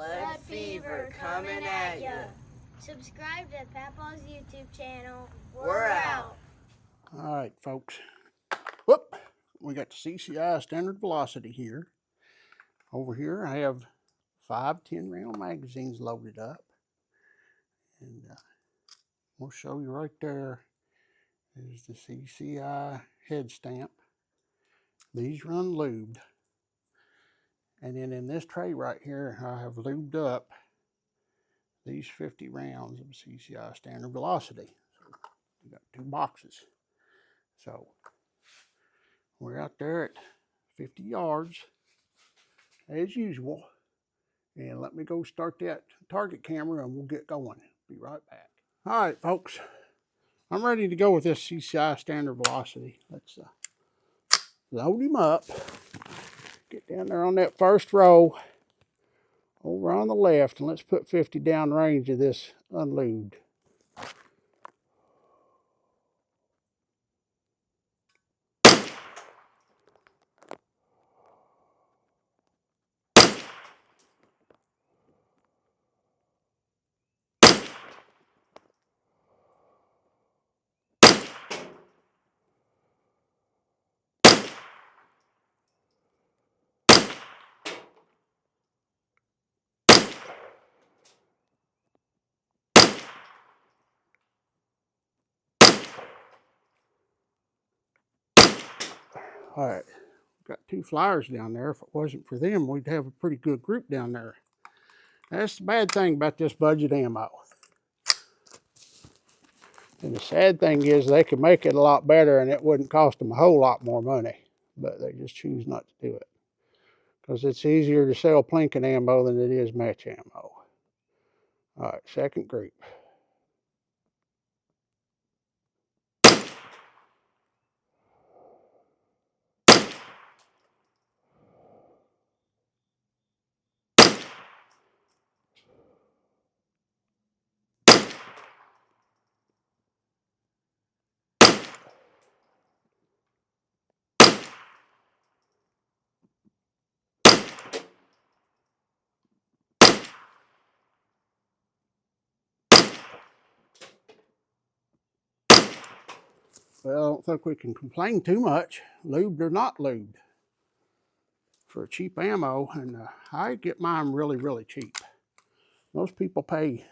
Blood fever coming at you. Subscribe to Papa's YouTube channel. We're out. All right, folks. Whoop. We got the CCI standard velocity here. Over here, I have 5 10-round magazines loaded up. And we'll show you right there is the CCI head stamp. These run lubed. And then in this tray right here, I have lubed up these 50 rounds of CCI standard velocity. So we got 2 boxes. So we're out there at 50 yards as usual. And let me go start that target camera and we'll get going. Be right back. All right, folks. I'm ready to go with this CCI standard velocity. Let's load him up. Get down there on that first row over on the left, and let's put 50 down range of this unlubed. All right, got 2 flyers down there. If it wasn't for them, we'd have a pretty good group down there. That's the bad thing about this budget ammo. And the sad thing is they could make it a lot better and it wouldn't cost them a whole lot more money. But they just choose not to do it. Because it's easier to sell plinking ammo than it is match ammo. All right, second group. Well, I don't think we can complain too much, lubed or not lubed, for cheap ammo. And I get mine really, really cheap. Most people pay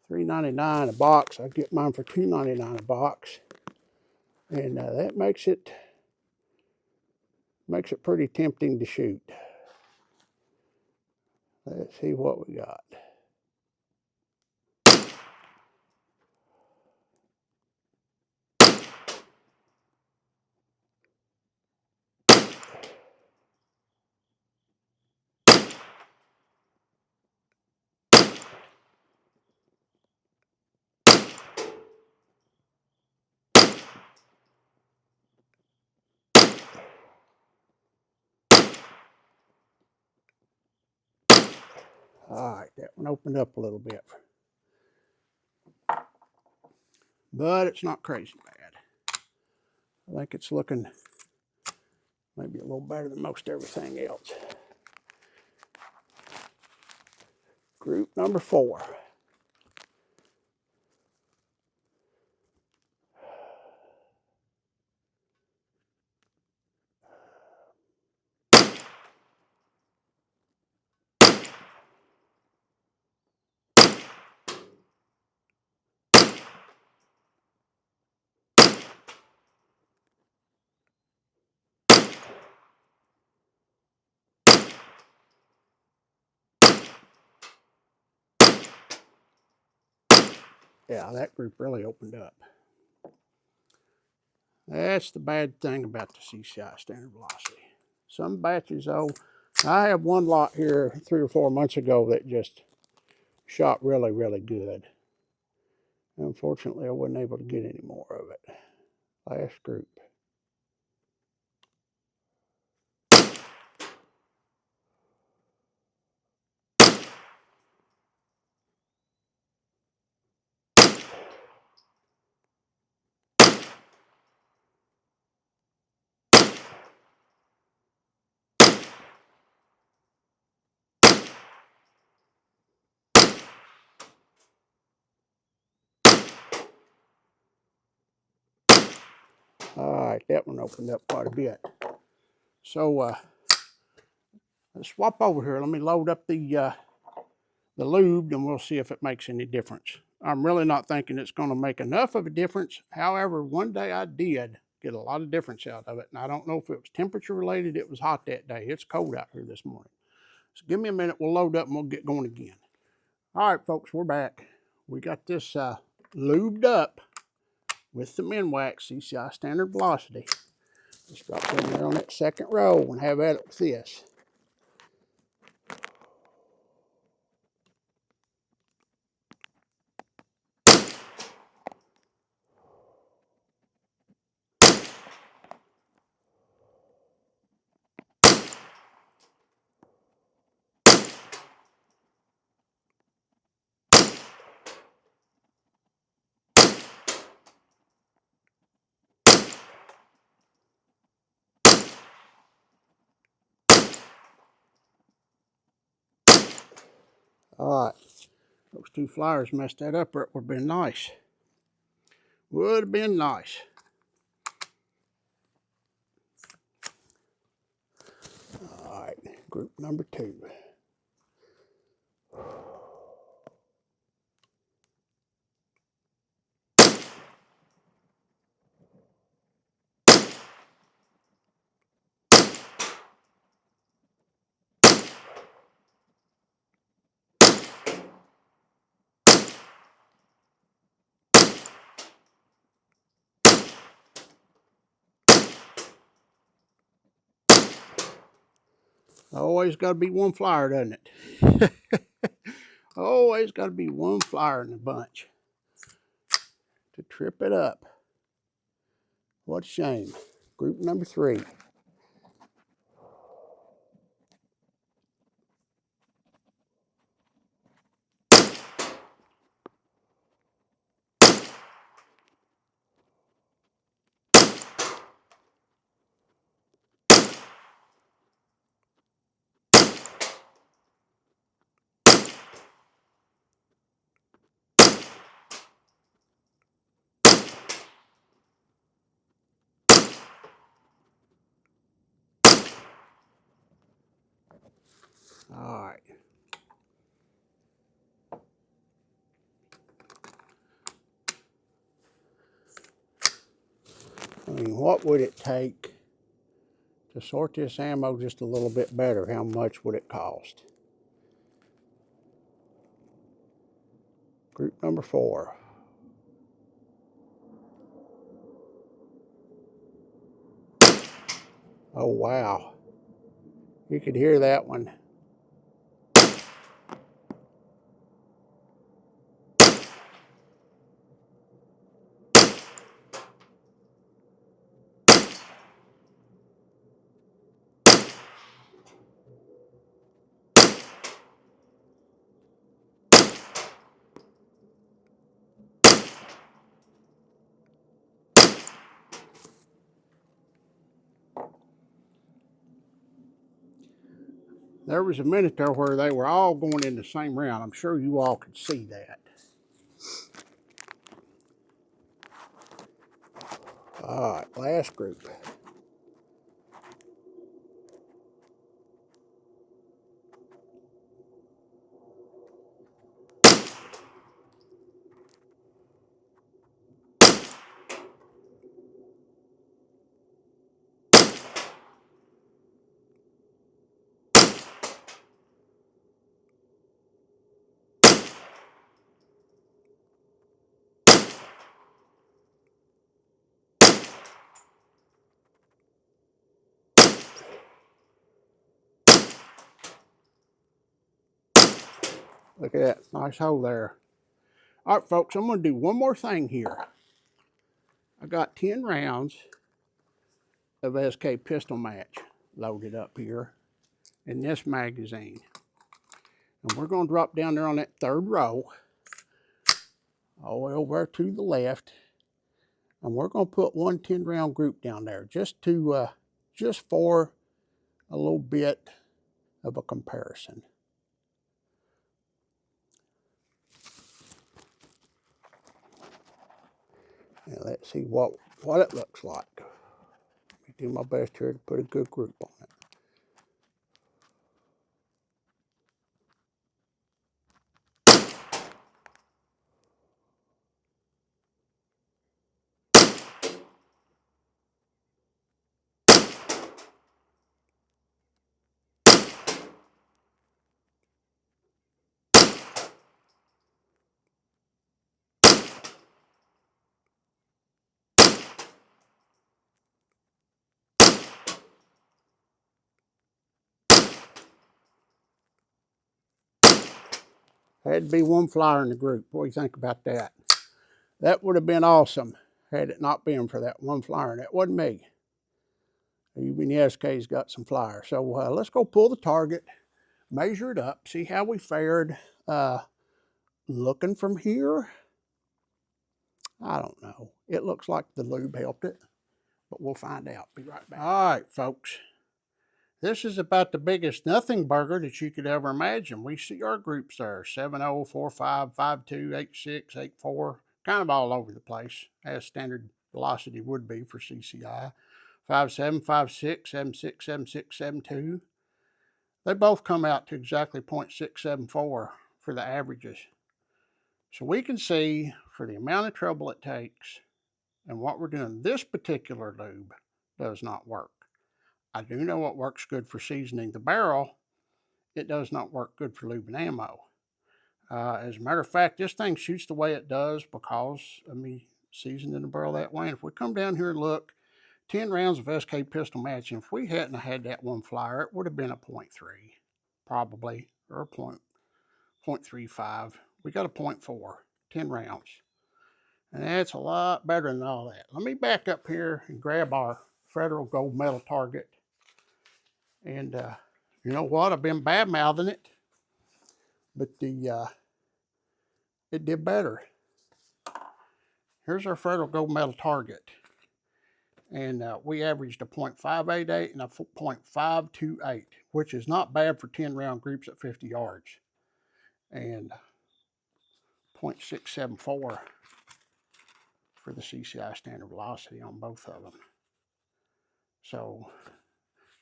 $3.99 a box. I get mine for $2.99 a box, and that makes it pretty tempting to shoot. Let's see what we got. All right, that one opened up a little bit. But it's not crazy bad. I think it's looking maybe a little better than most everything else. Group number 4. Yeah, that group really opened up. That's the bad thing about the CCI standard velocity. Some batches, though, I have one lot here 3 or 4 months ago that just shot really, really good. Unfortunately, I wasn't able to get any more of it. Last group. All right, that one opened up quite a bit. So let's swap over here. Let me load up the lube, and we'll see if it makes any difference. I'm really not thinking it's going to make enough of a difference. However, one day I did get a lot of difference out of it, and I don't know if it was temperature related. It was hot that day. It's cold out here this morning. So give me a minute. We'll load up and we'll get going again. All right, folks, we're back. We got this lubed up with the Minwax CCI standard velocity. Just drop it in there on that second row and have at it with this. All right, those two flyers messed that up, or it would have been nice. Would have been nice. All right, group number 2. Always got to be one flyer, doesn't it? Always got to be one flyer in the bunch to trip it up. What a shame. Group number 3. All right. I mean, what would it take to sort this ammo just a little bit better? How much would it cost? Group number 4. Oh, wow. You could hear that one. There was a minute there where they were all going in the same round. I'm sure you all could see that. All right, last group. Look at that, nice hole there. All right, folks, I'm going to do one more thing here. I got 10 rounds of SK pistol match loaded up here in this magazine. And we're going to drop down there on that third row, all the way over to the left. And we're going to put one 10-round group down there just for a little bit of a comparison. And let's see what it looks like. do my best here to put a good group on it. Had to be one flyer in the group. What do you think about that? That would have been awesome had it not been for that one flyer. And that wasn't me. Even the SK's got some flyers. So let's go pull the target, measure it up, see how we fared. Looking from here, I don't know. It looks like the lube helped it, but we'll find out. Be right back. All right, folks. This is about the biggest nothing burger that you could ever imagine. We see our groups there, 70, 45, 52, 86, 84, kind of all over the place, as standard velocity would be for CCI. 57, 56, 76, 76, 72. They both come out to exactly 0.674 for the averages. So we can see for the amount of trouble it takes and what we're doing, this particular lube does not work. I do know what works good for seasoning the barrel. It does not work good for lubing ammo. As a matter of fact, this thing shoots the way it does because of me seasoning the barrel that way. And if we come down here and look, 10 rounds of SK pistol match, and if we hadn't had that one flyer, it would have been a 0.3, probably, or a 0.35. We got a 0.4, 10 rounds. And that's a lot better than all that. Let me back up here and grab our Federal Gold Medal target. And you know what? I've been bad-mouthing it, but it did better. Here's our Federal Gold Medal target. And we averaged a 0.588 and a 0.528, which is not bad for 10-round groups at 50 yards. And 0.674 for the CCI standard velocity on both of them. So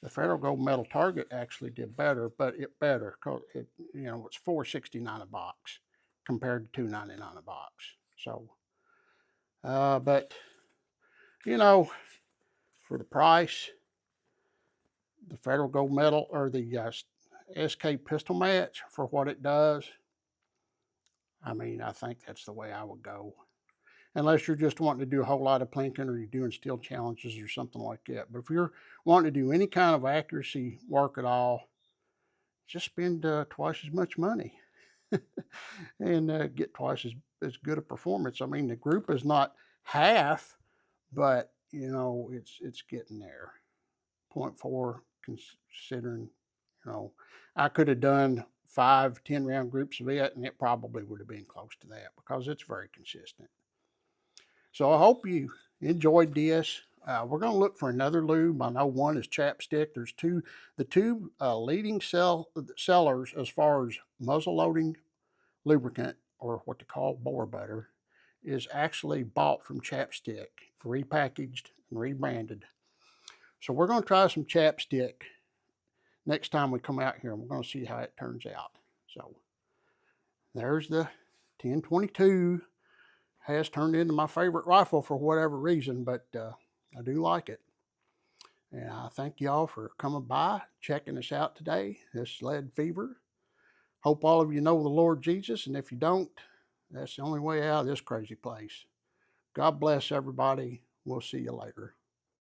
the Federal Gold Medal target actually did better, but it better because it, you know, it's $4.69 a box compared to $2.99 a box. So, but you know, for the price, the Federal Gold Medal or the SK pistol match for what it does, I mean, I think that's the way I would go. Unless you're just wanting to do a whole lot of plinking or you're doing steel challenges or something like that. But if you're wanting to do any kind of accuracy work at all, just spend twice as much money and get twice as good a performance. I mean, the group is not half, but, you know, it's getting there. 0.4, considering, you know, I could have done 5 10-round groups of it, and it probably would have been close to that because it's very consistent. So I hope you enjoyed this. We're going to look for another lube. I know one is chapstick. There's two. The two leading sellers as far as muzzle loading lubricant, or what they call bore butter, is actually bought from Chapstick, repackaged and rebranded. So we're going to try some chapstick next time we come out here, and we're going to see how it turns out. So there's the 1022. Has turned into my favorite rifle for whatever reason, but I do like it. And I thank y'all for coming by, checking us out today, this lead fever. Hope all of you know the Lord Jesus, and if you don't, that's the only way out of this crazy place. God bless everybody. We'll see you later.